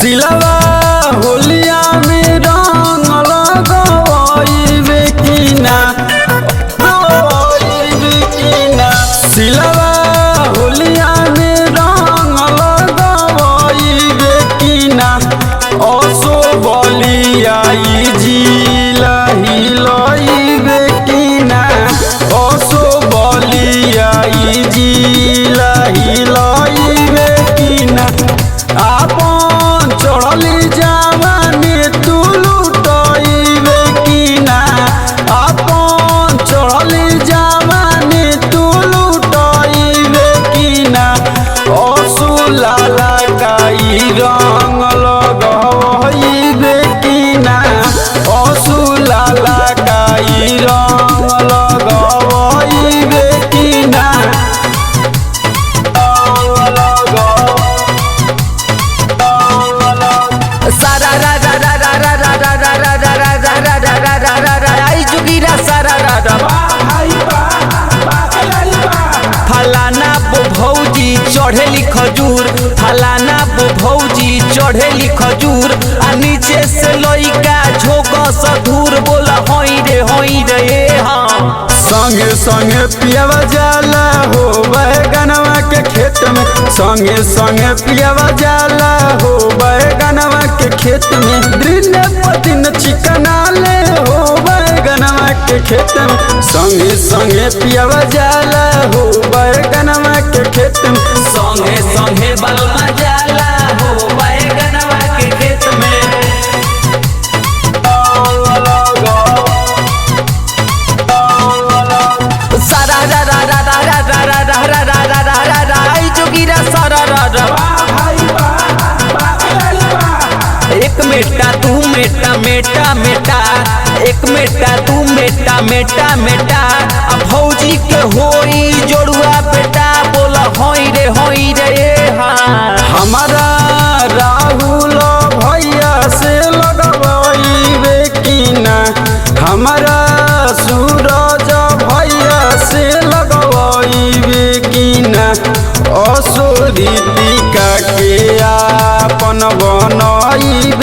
सिलवा होलिया में रंग लगवाइबे की ना, सिलवा होलिया में रंग लगवाइबे की ना। असो बलिया जिला हिलइबे की ना, असो बलिया जिला हिलइबे की ना। आपन चढ़ली जवानी तू लुटइबे की ना, आपन चढ़ली जवानी तू लुटइबे की ना। असुला लगाई रंग लगइबे की ना, असुला लगाई रंग लगइबे की ना। सारा रा रा रा रा रा रा रा रा रा रा रा रा रा रा रा रा रा रा आई जुगीरा सारा रा रा। फलाना बो भौजी चढ़ेली खजूर, फलाना बो भौजी चढ़ेली खजूर। आ नीचे से लइका झोंक सधूर बोला होई रे हाँ। संगे संगे पियावा जाला हो बैगनवा के खेत में, संगे संगे पियावा जाला हो बैगनवा के खेत में। दिन पर दिन चिकना ले हो बैगनवा के खेत में, संगे संगे पियावा जाला हो बैगनवा के खेत में। संगे संगे बलमा जाला हो बैगनवा के खेत में। सारा रा रा रा रा रा रा रा रा रा रा रा रा रा रा आई जोगिरा सारा रा रा। एक मेटा तू मेटा मेटा मेटा, एक मेटा तू मेटा मेटा मेटा। अब भौजी के होई जोड़ुआ बेटा बोला होई रे हाँ। हमारा राहुल भैया से लगवाइबे की ना, हमारा सूरज भैया से लगवाइबे की ना। असो रीतिका के आपन बनइबे